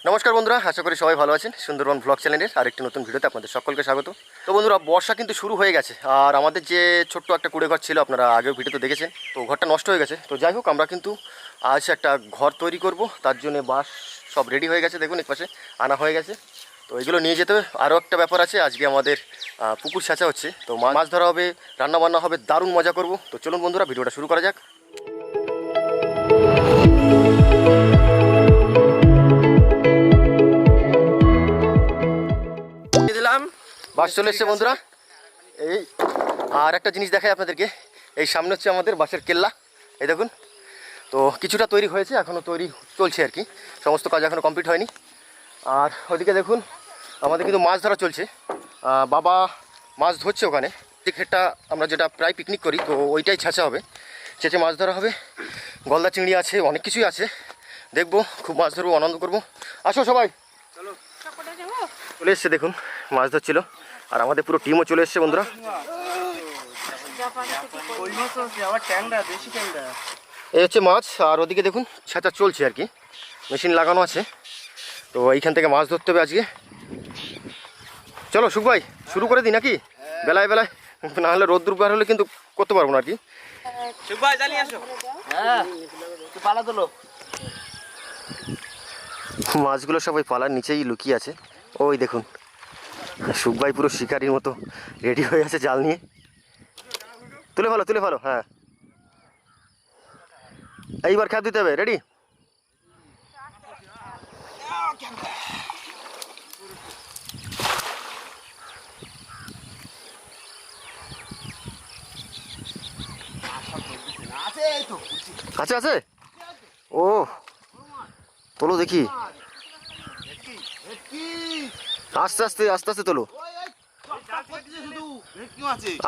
নমস্কার বন্ধুরা, আশা করি সবাই ভালো আছেন। সুন্দরবন ব্লগ চ্যানেলের আরেকটি নতুন ভিডিওতে আপনাদের সকলকে স্বাগত। তো বন্ধুরা, বর্ষা কিন্তু শুরু হয়ে গেছে, আর আমাদের যে ছোট্ট একটা কুড়ে ঘর ছিল, আপনারা আগেও ভিডিওতে দেখেছেন, তো ঘরটা নষ্ট হয়ে গেছে। তো যাই হোক, আমরা কিন্তু আজ একটা ঘর তৈরি করব, তার জন্য বাঁশ সব রেডি হয়ে গেছে। দেখুন, এক পাশে আনা হয়ে গেছে। তো এগুলো নিয়ে যেতে আরও একটা ব্যাপার আছে। আজকে আমাদের পুকুর ছাঁচা হচ্ছে, তো মাছ ধরা হবে, রান্নাবান্না হবে, দারুণ মজা করব। তো চলুন বন্ধুরা, ভিডিওটা শুরু করা যাক। বাস চলে এসছে বন্ধুরা। এই আর একটা জিনিস দেখাই আপনাদেরকে, এই সামনে হচ্ছে আমাদের বাসের কেল্লা। এই দেখুন, তো কিছুটা তৈরি হয়েছে, এখনও তৈরি চলছে আর কি, সমস্ত কাজ এখনও কমপ্লিট হয়নি। আর ওদিকে দেখুন, আমাদের কিন্তু মাছ ধরা চলছে। বাবা মাছ ধরছে ওখানে, যে ক্ষেতটা আমরা যেটা প্রায় পিকনিক করি, তো ওইটাই ছাঁচা হবে, চেঁচে মাছ ধরা হবে। গলদা চিংড়ি আছে, অনেক কিছুই আছে, দেখবো, খুব মাছ ধরবো, আনন্দ করবো। আসো সবাই, চলে এসছে দেখুন, মাছ ধরছিল। আর আমাদের পুরো টিমও চলে এসছে বন্ধুরা। এই হচ্ছে মাছ, আর ওদিকে দেখুন ছাঁচা চলছে আর কি, মেশিন লাগানো আছে। তো এইখান থেকে মাছ ধরতে হবে আজকে। চলো সুখ ভাই, শুরু করে দিই নাকি? বেলায় বেলায় না হলে রোদ্দুর বার হলে কিন্তু করতে পারবো না আর কি। মাছগুলো সব ওই পালার নিচেই লুকিয়ে আছে। ওই দেখুন, সুখ ভাই পুরো শিকারির মতো রেডি হয়ে আছে জাল নিয়ে। তুলে ভালো, তুলে ভালো। হ্যাঁ, এইবার খ্যাপ দিতে হবে। রেডি? আছে আছে। ও তোলো দেখি, আস্তে আস্তে আস্তে আস্তে তোলো,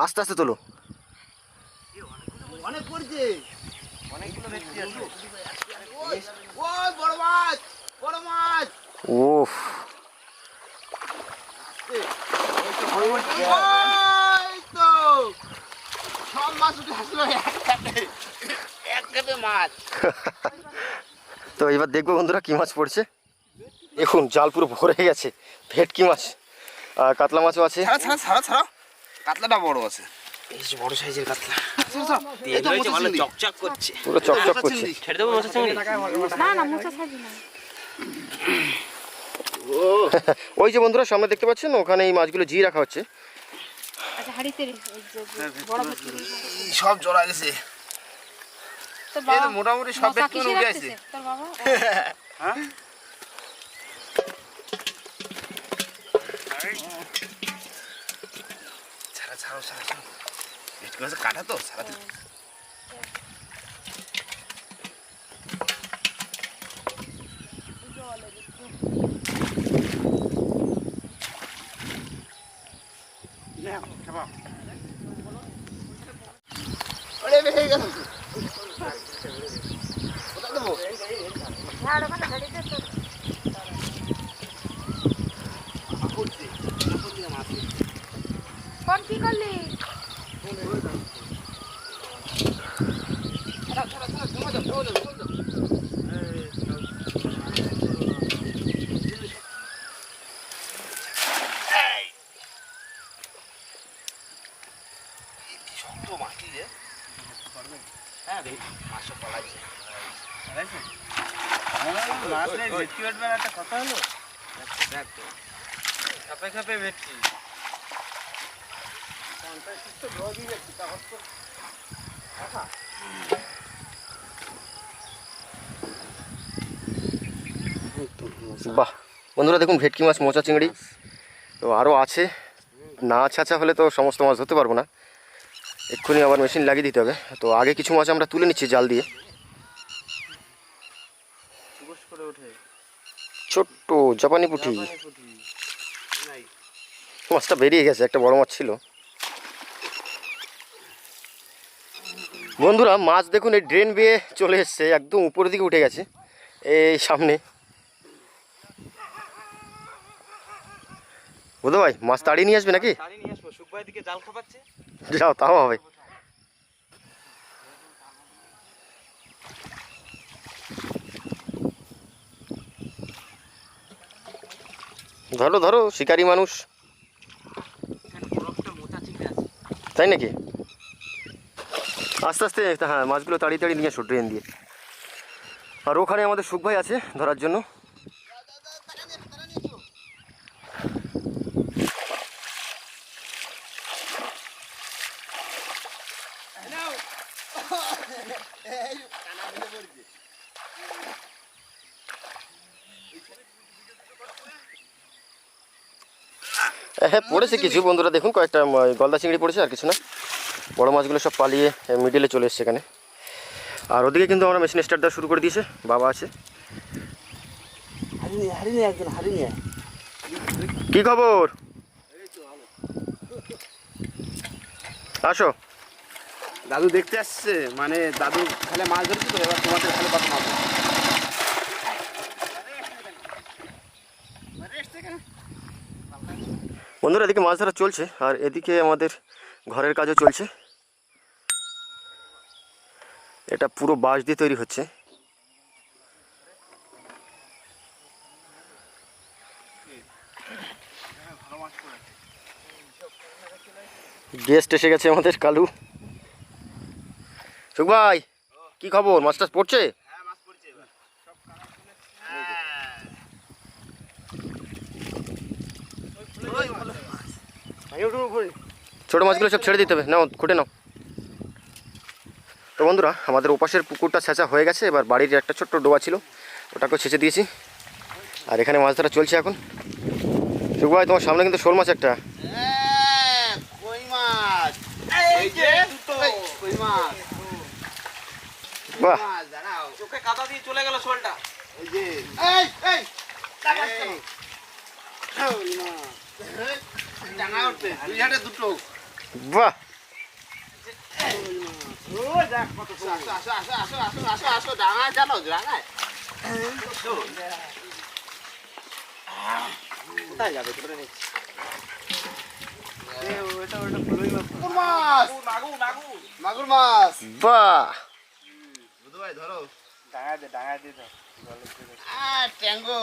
আস্তে আস্তে তোলো। ওফ, তো এবার দেখবো বন্ধুরা কি মাছ পড়ছে। দেখুন জাল পুরো ভরে গেছে, ভেটকি মাছ, কাতলা মাছও আছে। কাতলাটা বড় আছে, এই যে বড় সাইজের কাতলা, ভালো চকচক করছে। পুরো চকচক করছে। ছেড়ে দেবো মোচা চিংড়ি? না না, মোচা ছাড়বি না। ওই যে বন্ধুরা সামনে দেখতে পাচ্ছেন, ওখানে এই মাছগুলো জি রাখা হচ্ছে। আচ্ছা, হাড়িতে বড় ভেটকি সব জড়া গেছে। তোর বাবা মোটামুটি সব মোচা ভেটকি কিসে উঠে রাখতেছে আছে। তোর বাবা? হ্যাঁ, ছাড়া ছাড়াও ছাড়া ছাড়াও, ভেটকি মাছের কাটা তো ছাড়াতে। ঝাড় ওখানে হাড়িতে তো কোন কি করলি? শক্ত মাটি রে। হ্যাঁ রে, মাছ সব পালাইছে। মাছ নেই, ভেটকি বাটবার একটা কথা হলো। দেখ তো, খাপে খাপে ভেটকি। বাহ বন্ধুরা, দেখুন ভেটকি মাছ, মোচা চিংড়ি তো আরও আছে। না ছাঁচা হলে তো সমস্ত মাছ ধরতে পারবো না, এক্ষুনি আবার মেশিন লাগিয়ে দিতে হবে। তো আগে কিছু মাছ আমরা তুলে নিচ্ছি জাল দিয়ে। ছোট্ট জাপানি পুঁটি মাছটা বেরিয়ে গেছে, একটা বড় মাছ ছিল। বন্ধুরা মাছ দেখুন, এই ড্রেন বেয়ে চলে এসছে, একদম উপরের দিকে উঠে গেছে এই সামনে। বুধ ভাই মাছ তাড়িয়ে নিয়ে আসবে নাকি? যাও, তাও হবে। ধরো ধরো, শিকারি মানুষ। এখানে বড় একটা মোটা চিংড়ি আছে। তাই নাকি? আস্তে আস্তে, হ্যাঁ, মাছগুলো তাড়িয়ে তাড়িয়ে নিয়ে আসো ট্রেন দিয়ে। আর ওখানে আমাদের সুখ ভাই আছে ধরার জন্য। হ্যাঁ, পড়েছে কিছু বন্ধুরা, দেখুন কয়েকটা গলদা চিংড়ি পড়েছে, আর কিছু না। বড় মাছগুলো সব পালিয়ে মিডিলে চলে এসছে এখানে। আর ওদিকে কিন্তু আমরা মেশিন স্টার্ট দেওয়া শুরু করে দিয়েছে, বাবা আছে। হারিয়ে একজন হারিয়ে। কি খবর? আসো। দাদু দেখতে আসছে, মানে দাদু খালে মাছ ধরছে তো, এবার তোমাদের খালে কত মাছ ধরছে। বন্ধুরা, এদিকে মাছ ধরা চলছে, আর এদিকে আমাদের ঘরের কাজও চলছে। এটা পুরো বাঁশ দিয়ে তৈরি হচ্ছে। গেস্ট এসে গেছে আমাদের, কালু। সুখ ভাই, কি খবর? মাছ টাছ পড়ছে? ছোট মাছগুলো সব ছেড়ে দিতে হবে, নাও খুঁটে নাও। তো বন্ধুরা, আমাদের ওপাশের পুকুরটা ছেঁচা হয়ে গেছে, এবার বাড়ির একটা ছোট্ট ডোবা ছিল, ওটাকেও ছেঁচে দিয়েছি। আর এখানে মাছ ধরা চলছে এখন। সুখ ভাই, তোমার সামনে কিন্তু শোল মাছ একটা। কই মাছ, এই যে দুটো কই মাছ। বাহ, মাছ দাঁড়াও, চোখে কাদা দিয়ে চলে গেল শোলটা। এই যে এই এই কই মাছ ডাঙা উঠছে, দুই হাতে দুটো। বাহ, ওই দেখ কত আসো আসো আসো আসো আসো আসো আসো, ডাঙা জানো ডাঙায়। কোথায় যাবে ধরে নিচ্ছি। ওটা ওটা ফুলই মাছ, মাগুর মাগুর মাগুর মাছ। বাহ, বুধু ভাই ধরো। ডাঙা দিয়ে দাও। ট্যাঙ্গো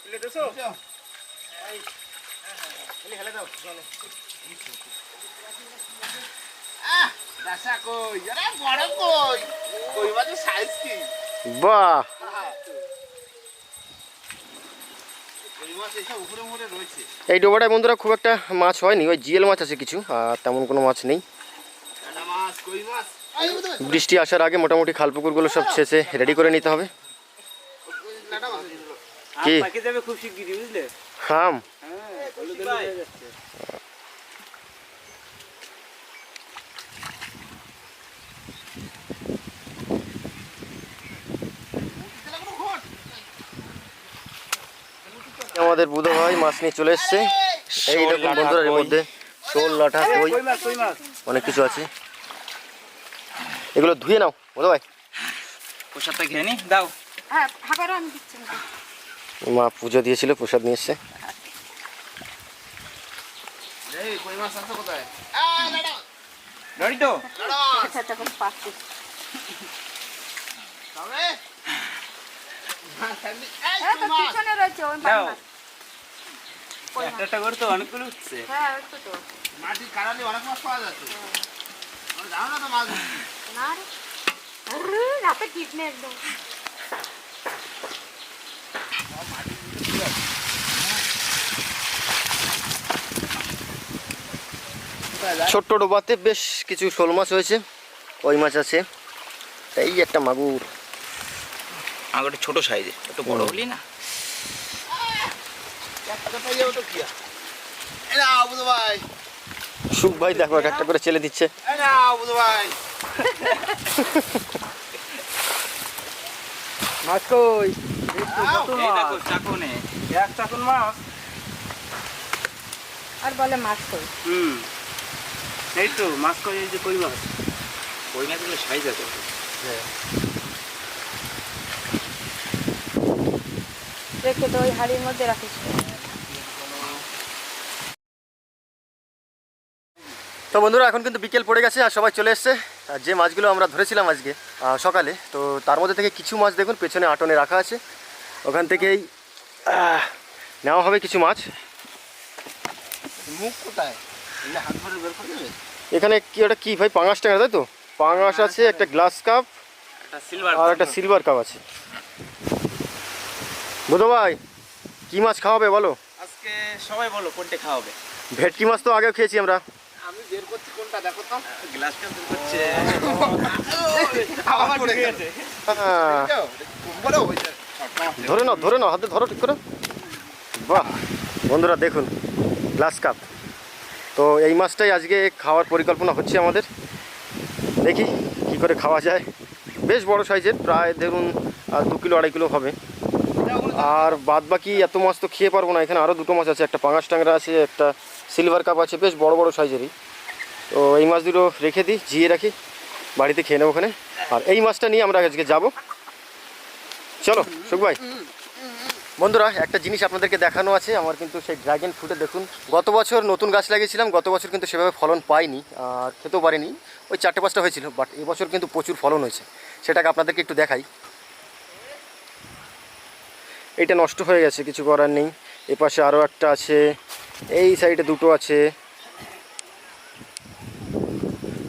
তুলে দেছো? হেলে দাও। দাসা কই, আরে বড় কই, কই মাছের সাইজ কি। বাহ। কই মাছ এসব উপরে উপরে রয়েছে। এই ডোবাটায় বন্ধুরা খুব একটা মাছ হয়নি, ওই জিএল মাছ আছে কিছু, আর তেমন কোনো মাছ নেই। কাটা মাছ, কই মাছ। বৃষ্টি আসার আগে মোটামুটি খাল পুকুরগুলো সব ছেঁচে রেডি করে নিতে হবে। কাটা মাছ। কি? পাকে যাবে খুব শিগগিরই, বুঝলে? হাম, আমাদের বুধো ভাই মাছ নিয়ে চলে এসছে। এই দেখুন বন্ধুরা, এর মধ্যে শোল, লাঠা, কই, কই মাছ। অনেক কিছু আছে। এগুলো ধুয়ে নাও বুধো ভাই। প্রসাদটা খেয়ে নি, দাও। হ্যাঁ, খাবারও আমি দিচ্ছি না। মা পুজো দিয়েছিল, প্রসাদ নিয়ে এসছে। এই কই মাছ আছে কোথায়? ধরি তো। আচ্ছা, আচ্ছা, করে পাচ্ছি। তবে এই তো পিছনে রয়েছে ওই দাও। মাছ। কই মাছ। একটা করে তো অনেকগুলো উঠছে। হ্যাঁ, একটু তো। মাটির কারালে অনেক মাছ পাওয়া যাচ্ছে। আমরা জানো না তো মাছ ধরতে। না রে। আরে, রাতে কিডনি একদম। ছোট্ট ডোবাতে বেশ কিছু শোল মাছ হয়েছে, কই মাছ আছে, এই একটা মাগুর। আগে ছোট সাইজে, একটু বড় হলি না। একটা পাইয়ে ওটা কি? এই না বুধু ভাই, সুখ ভাই দেখো এক একটা করে চেলে দিচ্ছে। এই না বুধু ভাই। মাছ কই? কত এই দেখো চাকনে, এক চাকন মাছ। আর বলে মাছ কই। এই তো মাছ কই, এই যে কই মাছ। কই মাছগুলো সাইজ আছে। রেখে তো ওই হাড়ির মধ্যে রাখিস। তো বন্ধুরা, এখন কিন্তু বিকেল পড়ে গেছে আর সবাই চলে এসছে। আর যে মাছগুলো আমরা ধরেছিলাম আজকে সকালে, তো তার মধ্যে থেকে কিছু মাছ দেখুন পেছনে আটনে রাখা আছে, ওখান থেকেই নেওয়া হবে কিছু মাছ। মুখ কোথায় হাত ধরে বের করে দেবে। এখানে কি ওটা কি ভাই, পাঙাশ ট্যাংরা তাই তো? পাঙাশ আছে, একটা গ্লাস কাপ একটা সিলভার আর একটা সিলভার কাপ আছে। বুধ ভাই কি মাছ খাওয়াবে বলো? আজকে সবাই বলো কোনটা খাওয়াবে। ভেটকি মাছ তো আগেও খেয়েছি আমরা। আমি বের করছি কোনটা দেখো তো। গ্লাসটা বের করছে। আবার পড়ে গেছে। হ্যাঁ, বলো ওই যে ছোট মাছ। ধরে নাও হাতে ধরো ঠিক করে। বাহ বন্ধুরা দেখুন, গ্লাস কাপ। তো এই মাছটাই আজকে খাওয়ার পরিকল্পনা হচ্ছে আমাদের। দেখি কি করে খাওয়া যায়। বেশ বড় সাইজের, প্রায় ধরুন 2 কিলো 2.5 কিলো হবে। আর বাদ বাকি এত মাছ তো খেয়ে পারবো না। এখানে আরও 2টো মাছ আছে, একটা পাঙাশ ট্যাংরা আছে, একটা সিলভার কাপ আছে, বেশ বড় বড় সাইজেরই। তো এই মাছ দুটো রেখে দিই, জিয়ে রাখি, বাড়িতে খেয়ে নেবো ওখানে। আর এই মাছটা নিয়ে আমরা আজকে যাব। চলো সুখ ভাই। বন্ধুরা একটা জিনিস আপনাদেরকে দেখানো আছে আমার, কিন্তু সেই ড্রাগন ফ্রুটে দেখুন, গত বছর নতুন গাছ লাগিয়েছিলাম, গত বছর কিন্তু সেভাবে ফলন পাইনি আর খেতেও পারিনি, ওই 4-5টা হয়েছিল। বাট এবছর কিন্তু প্রচুর ফলন হয়েছে, সেটাকে আপনাদেরকে একটু দেখাই। এইটা নষ্ট হয়ে গেছে, কিছু করার নেই। এপাশে আরও একটা আছে, এই সাইডে 2টো আছে।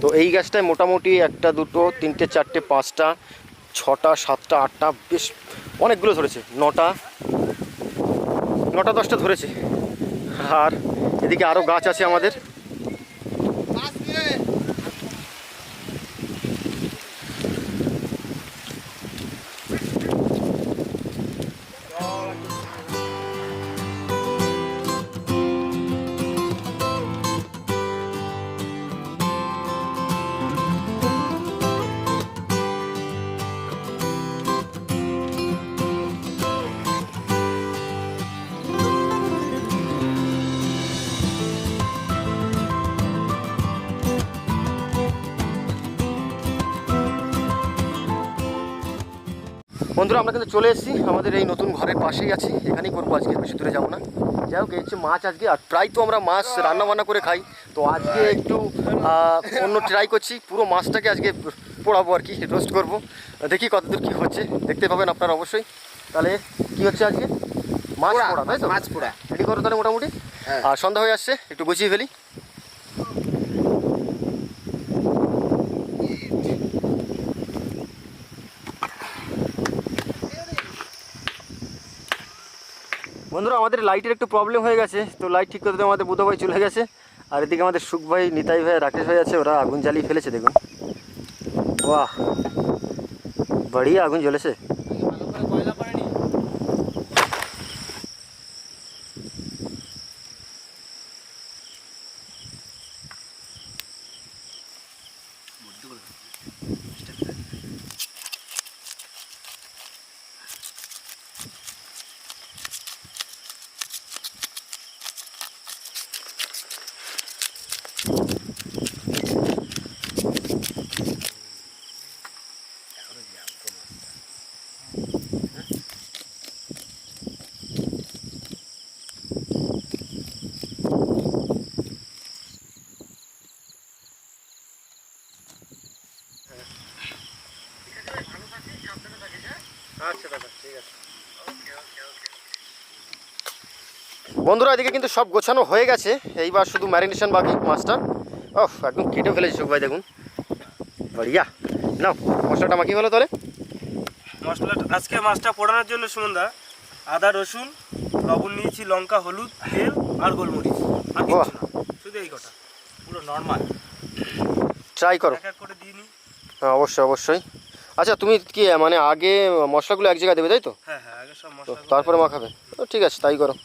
তো এই গাছটায় মোটামুটি 1, 2, 3, 4, 5, 6, 7, 8টা, বেশ অনেকগুলো ধরেছে। 9টা 10টা ধরেছে। আর এদিকে আরও গাছ আছে আমাদের। বন্ধুরা আমরা কিন্তু চলে এসেছি আমাদের এই নতুন ঘরের পাশেই আছি, এখানেই করবো আজকে, বেশি দূরে যাবো না। যাই হোক, এই হচ্ছে মাছ আজকে। আর প্রায় তো আমরা মাছ রান্না বান্না করে খাই, তো আজকে একটু অন্য ট্রাই করছি। পুরো মাছটাকে আজকে পোড়াবো আর কি, রোস্ট করবো। দেখি কতদূর কী হচ্ছে, দেখতে পাবেন আপনারা অবশ্যই। তাহলে কি হচ্ছে আজকে? মাছ পোড়া, তাই তো? মাছ পোড়া রেডি করো তাহলে মোটামুটি। হ্যাঁ। আর সন্ধ্যা হয়ে আসছে, একটু গুছিয়ে ফেলি। বন্ধুরা আমাদের লাইটের একটু প্রবলেম হয়ে গেছে, তো লাইট ঠিক করতে আমাদের বুধ ভাই চলে গেছে। আর এদিকে আমাদের সুখ ভাই, নিতাই ভাই, রাকেশ ভাই আছে, ওরা আগুন জ্বালিয়ে ফেলেছে দেখুন। বাহ, বড়িয়া আগুন জ্বলেছে। কয়লা পড়েনি। আচ্ছা দাদা, ঠিক আছে। বন্ধুরা এদিকে কিন্তু সব গোছানো হয়ে গেছে, এইবার শুধু ম্যারিনেশন বাকি মাছটা। ওহ, একদম কেটে ফেলেছি সুখ ভাই দেখুন, বড়িয়া। নাও মশলাটা মাখিয়ে ফেলো তাহলে। মশলা আজকে মাছটা পোড়ানোর জন্য সুমনদা আদা রসুন লবণ নিয়েছি, লঙ্কা হলুদ তেল আর গোলমরিচ, আর বাহ। কিছু না, শুধু এই কটা, পুরো নর্মাল। ট্রাই করো। এক এক করে দিয়ে নিই। হ্যাঁ অবশ্যই অবশ্যই। আচ্ছা তুমি কি মানে আগে মশলাগুলো এক জায়গায় দেবে তাই তো? হ্যাঁ হ্যাঁ, আগে সব তো মশলা তারপরে মাখাবে? তো ঠিক আছে, তাই করো।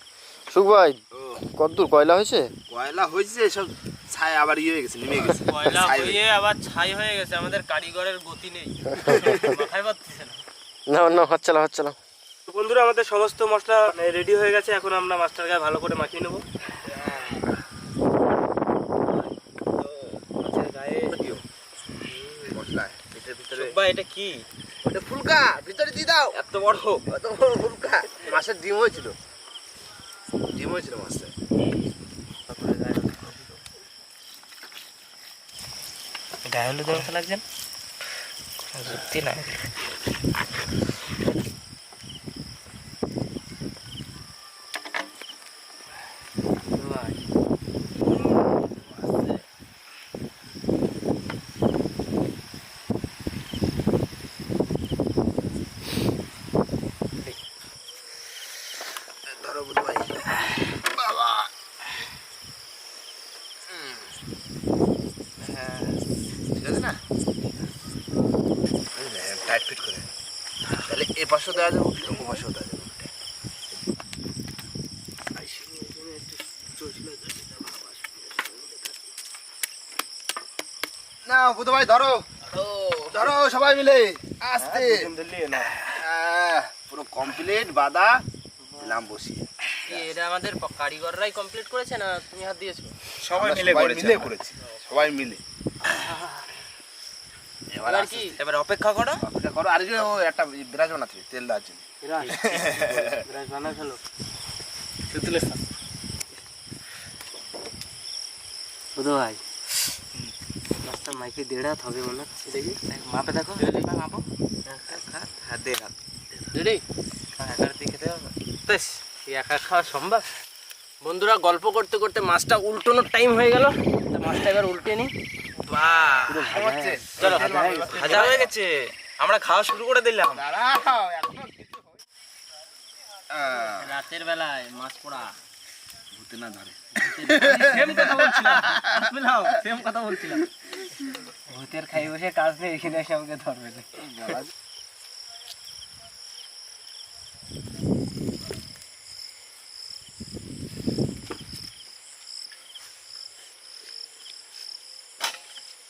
সুখ ভাই কতদূর কয়লা হয়েছে? কয়লা হয়েছে সব, ছাই আবার ইয়ে হয়ে গেছে, নেমে গেছে। কয়লা ছাই হয়ে আবার ছাই হয়ে গেছে, আমাদের কারিগরের গতি নেই, মাখাই পারতেছে না। না না, হচ্ছে না হচ্ছে না। তো বন্ধুরা আমাদের সমস্ত মশলা রেডি হয়ে গেছে, এখন আমরা মাছটার গায়ে ভালো করে মাখিয়ে নেবো। মাছের গায়ে মশলা এটার ভিতরে। বা এটা কি? ওটা ফুলকা, ভিতরে দিয়ে দাও। এত বড় এত বড় ফুলকা। মাছের ডিম হয়েছিল, ডিম হয়েছিল মাছটা। গায়ে হলুদ মতো লাগছে না? সত্যি না। আছে উঠলে ওপাশে হতে আছে না বুধ ভাই ধরো ধরো সবাই মিলে আস্তে পুরো কমপ্লিট বাদা দিলাম বসিয়ে এটা আমাদের কারিগররাই কমপ্লিট করেছে না তুমি হাত দিয়েছো? সবাই মিলে করেছি সবাই মিলে এবার কি এবার অপেক্ষা করো। অপেক্ষা করো আর যে ও একটা বিরাজ বানাতে তেল দেওয়ার জন্য বানা ফেলো বুধ ভাই মাছটা মাইকে দেড় হাত হবে মনে হচ্ছে। দেখি মাপে দেখো মাপো হাত দেড় হাত রেডি একার দিয়ে খেতে হবে বেশ একা খাওয়া সম্ভব। বন্ধুরা গল্প করতে করতে মাছটা উল্টোনোর টাইম হয়ে গেল, তো মাছটা এবার উল্টে নি। চলো ভাজা হয়ে গেছে, আমরা খাওয়া শুরু করে দিলাম। দাঁড়াও এখনো কিছু রাতের বেলায় মাছ পোড়া ভূতে না ধরে সেম কথা বলছিলাম সেম কথা বলছিলাম ভূতের খাই বসে কাজ নেই, এখানে এসে আমাকে ধরবে না।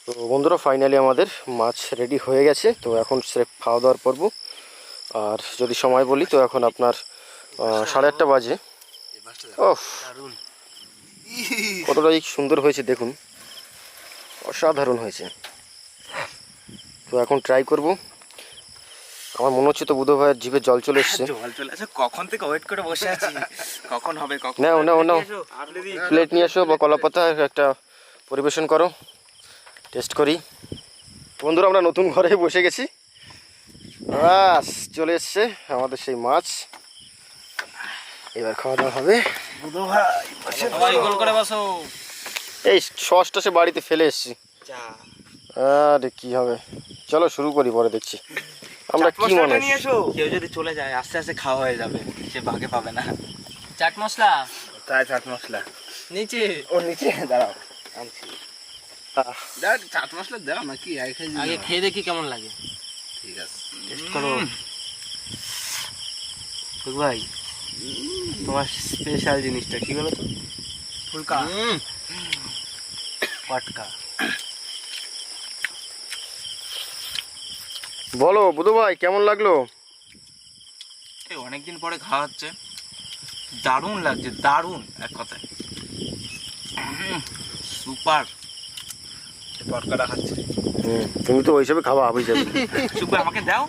তো বন্ধুরা ফাইনালি আমাদের মাছ রেডি হয়ে গেছে। তো এখন স্রেফ খাওয়া দাওয়ার পর্ব। আর যদি সময় বলি তো এখন আপনার 8:30 বাজে। ওহ কতটাই সুন্দর হয়েছে দেখুন, অসাধারণ হয়েছে। তো এখন ট্রাই করব। আমার মনে হচ্ছে তো বুধ ভাইয়ের জিভে জল চলে এসছে। জল চলে আসে, কখন থেকে ওয়েট করে বসে আছি কখন হবে কখন। নাও নাও নাও, প্লেট নিয়ে এসো বা কলাপাতা একটা পরিবেশন করো, টেস্ট করি। বন্ধুরা আমরা নতুন ঘরে বসে গেছি, বাস চলে এসছে আমাদের সেই মাছ। এবার খাওয়া দাওয়া হবে। সবাই গোল করে বসো। এই সসটা সে বাড়িতে ফেলে এসছি, আরে কি হবে, চলো শুরু করি, পরে দেখছি আমরা কি মনে হয়। কেউ যদি চলে যায় আস্তে আস্তে খাওয়া হয়ে যাবে, সে ভাগে পাবে না। চাট মশলা তাই চাট মশলা নিচে ও নিচে দাঁড়াও আনছি। দেখ চাট মশলা দাও নাকি আগে খেয়ে দেখি কেমন লাগে। ঠিক আছে টেস্ট করো ভাই, তোমার স্পেশাল জিনিসটা কি বলো তো? ফুলকা পটকা। বলো বুধু ভাই কেমন লাগলো? অনেকদিন পরে খাওয়া হচ্ছে, দারুণ লাগছে, দারুণ এক কথায় সুপার। পটকাটা খাচ্ছি। তুমি তো ওই হিসাবে খাওয়া হয়ে যাবে। সুপার আমাকে দাও।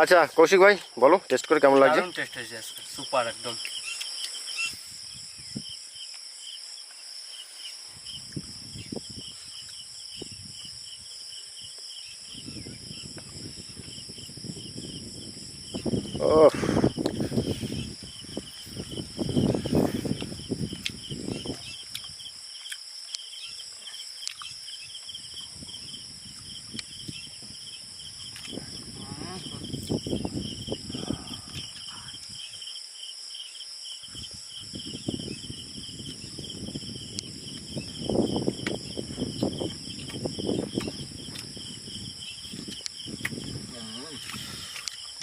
আচ্ছা কৌশিক ভাই বলো টেস্ট করে কেমন লাগছে? দারুণ টেস্ট হয়েছে আজকে, সুপার একদম। ওহ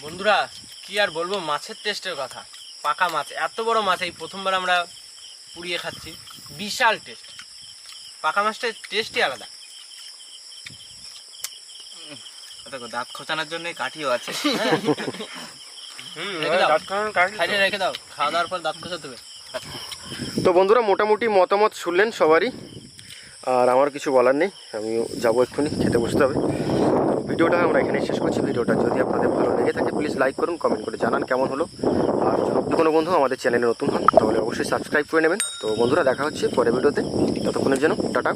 বন্ধুরা কি আর বলবো মাছের টেস্টের কথা। পাকা মাছ, এত বড় মাছ এই প্রথমবার আমরা পুড়িয়ে খাচ্ছি, বিশাল টেস্ট। পাকা মাছটার টেস্টই আলাদা। দেখো দাঁত খোঁচানোর জন্য কাঠিও আছে। রেখে দাও, খাওয়া দাওয়ার পর দাঁত খোঁচাতে হবে। তো বন্ধুরা মোটামুটি মতামত শুনলেন সবারই, আর আমার কিছু বলার নেই, আমি যাবো এক্ষুনি খেতে বসতে হবে। ভিডিওটা আমরা এখানে শেষ করছি। ভিডিওটা যদি আপনাদের ভালো লেগে থাকে প্লিজ লাইক করুন, কমেন্ট করে জানান কেমন হলো। আর যদি কোনো বন্ধু আমাদের চ্যানেলে নতুন হন তাহলে অবশ্যই সাবস্ক্রাইব করে নেবেন। তো বন্ধুরা দেখা হচ্ছে পরের ভিডিওতে, ততক্ষণের জন্য টাটা।